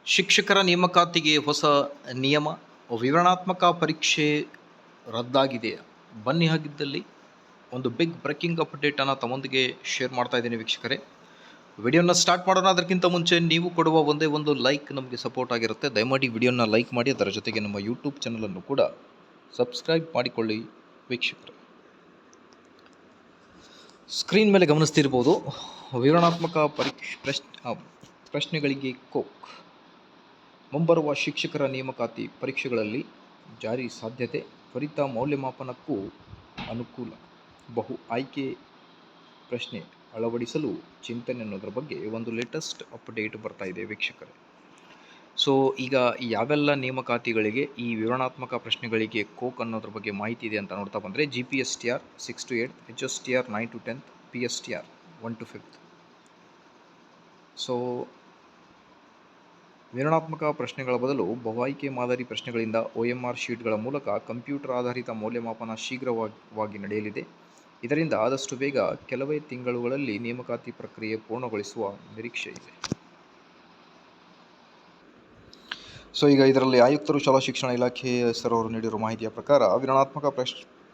ಶಿಕ್ಷಕರ ನೇಮಕಾತಿಗೆ ಹೊಸ ನಿಯಮ, ವಿವರಣಾತ್ಮಕ ಪರೀಕ್ಷೆ ರದ್ದಾಗಿದೆ. ಬನ್ನಿ ಹಾಗಿದ್ದಲ್ಲಿ ಒಂದು ಬಿಗ್ ಬ್ರೇಕಿಂಗ್ ಅಪ್ಡೇಟನ್ನು ತಮ್ಮೊಂದಿಗೆ ಶೇರ್ ಮಾಡ್ತಾ ಇದ್ದೀನಿ ವೀಕ್ಷಕರೇ. ವಿಡಿಯೋನ ಸ್ಟಾರ್ಟ್ ಮಾಡೋಣ. ಅದಕ್ಕಿಂತ ಮುಂಚೆ ನೀವು ಕೊಡುವ ಒಂದೇ ಒಂದು ಲೈಕ್ ನಮಗೆ ಸಪೋರ್ಟ್ ಆಗಿರುತ್ತೆ. ದಯಮಾಡಿ ವಿಡಿಯೋನ ಲೈಕ್ ಮಾಡಿ, ಅದರ ಜೊತೆಗೆ ನಮ್ಮ ಯೂಟ್ಯೂಬ್ ಚಾನಲನ್ನು ಕೂಡ ಸಬ್ಸ್ಕ್ರೈಬ್ ಮಾಡಿಕೊಳ್ಳಿ ವೀಕ್ಷಕರೇ. ಸ್ಕ್ರೀನ್ ಮೇಲೆ ಗಮನಿಸ್ತಿರ್ಬೋದು, ವಿವರಣಾತ್ಮಕ ಪ್ರಶ್ನೆಗಳಿಗೆ ಕೋಕ್. ಮುಂಬರುವ ಶಿಕ್ಷಕರ ನೇಮಕಾತಿ ಪರೀಕ್ಷೆಗಳಲ್ಲಿ ಜಾರಿ ಸಾಧ್ಯತೆ, ತ್ವರಿತ ಮೌಲ್ಯಮಾಪನಕ್ಕೂ ಅನುಕೂಲ, ಬಹು ಆಯ್ಕೆ ಪ್ರಶ್ನೆ ಅಳವಡಿಸಲು ಚಿಂತನೆ ಅನ್ನೋದ್ರ ಬಗ್ಗೆ ಒಂದು ಲೇಟೆಸ್ಟ್ ಅಪ್ಡೇಟ್ ಬರ್ತಾ ಇದೆ ವೀಕ್ಷಕರೇ. ಸೊ ಈಗ ಯಾವೆಲ್ಲ ನೇಮಕಾತಿಗಳಿಗೆ ಈ ವಿವರಣಾತ್ಮಕ ಪ್ರಶ್ನೆಗಳಿಗೆ ಕೋಕ್ ಅನ್ನೋದ್ರ ಬಗ್ಗೆ ಮಾಹಿತಿ ಇದೆ ಅಂತ ನೋಡ್ತಾ ಬಂದರೆ, GPSTR 6 to 8, HSTR 9 to 10, PSTR 1 to 5. So ವಿವರಣಾತ್ಮಕ ಪ್ರಶ್ನೆಗಳ ಬದಲು ಬಹು ಆಯ್ಕೆ ಮಾದರಿ ಪ್ರಶ್ನೆಗಳಿಂದ OMR ಶೀಟ್ಗಳ ಮೂಲಕ ಕಂಪ್ಯೂಟರ್ ಆಧಾರಿತ ಮೌಲ್ಯಮಾಪನ ಶೀಘ್ರವಾಗಿ ನಡೆಯಲಿದೆ. ಇದರಿಂದ ಆದಷ್ಟು ಬೇಗ ಕೆಲವೇ ತಿಂಗಳುಗಳಲ್ಲಿ ನೇಮಕಾತಿ ಪ್ರಕ್ರಿಯೆ ಪೂರ್ಣಗೊಳಿಸುವ ನಿರೀಕ್ಷೆ ಇದೆ. ಸೊ ಈಗ ಇದರಲ್ಲಿ ಆಯುಕ್ತರು, ಶಾಲಾ ಶಿಕ್ಷಣ ಇಲಾಖೆ ಅವರು ನೀಡಿರುವ ಮಾಹಿತಿಯ ಪ್ರಕಾರ ವಿವರಣಾತ್ಮಕ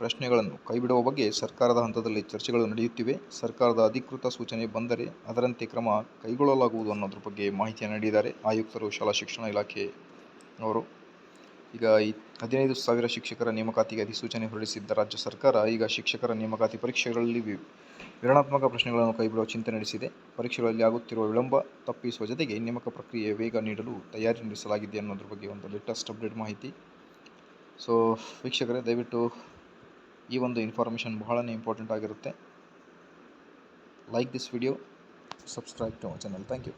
ಪ್ರಶ್ನೆಗಳನ್ನು ಕೈಬಿಡುವ ಬಗ್ಗೆ ಸರ್ಕಾರದ ಹಂತದಲ್ಲಿ ಚರ್ಚೆಗಳು ನಡೆಯುತ್ತಿವೆ. ಸರ್ಕಾರದ ಅಧಿಕೃತ ಸೂಚನೆ ಬಂದರೆ ಅದರಂತೆ ಕ್ರಮ ಕೈಗೊಳ್ಳಲಾಗುವುದು ಅನ್ನೋದ್ರ ಬಗ್ಗೆ ಮಾಹಿತಿಯನ್ನು ನೀಡಿದ್ದಾರೆ ಆಯುಕ್ತರು, ಶಾಲಾ ಶಿಕ್ಷಣ ಇಲಾಖೆ ಅವರು. ಈಗ 15,000 ಶಿಕ್ಷಕರ ನೇಮಕಾತಿಗೆ ಅಧಿಸೂಚನೆ ಹೊರಡಿಸಿದ್ದ ರಾಜ್ಯ ಸರ್ಕಾರ ಈಗ ಶಿಕ್ಷಕರ ನೇಮಕಾತಿ ಪರೀಕ್ಷೆಗಳಲ್ಲಿ ವಿವರಣಾತ್ಮಕ ಪ್ರಶ್ನೆಗಳನ್ನು ಕೈಬಿಡುವ ಚಿಂತನೆ ನಡೆಸಿದೆ. ಪರೀಕ್ಷೆಗಳಲ್ಲಿ ಆಗುತ್ತಿರುವ ವಿಳಂಬ ತಪ್ಪಿಸುವ ಜೊತೆಗೆ ನೇಮಕ ಪ್ರಕ್ರಿಯೆ ವೇಗ ನೀಡಲು ತಯಾರಿ ನಡೆಸಲಾಗಿದೆ ಅನ್ನೋದ್ರ ಬಗ್ಗೆ ಒಂದು ಲೇಟೆಸ್ಟ್ ಅಪ್ಡೇಟ್ ಮಾಹಿತಿ. ಸೊ ವೀಕ್ಷಕರೇ, ದಯವಿಟ್ಟು ಈ ಒಂದು ಇನ್ಫಾರ್ಮೇಷನ್ ಬಹಳನೇ ಇಂಪಾರ್ಟೆಂಟ್ ಆಗಿರುತ್ತೆ. Like this video, subscribe to our channel. Thank you.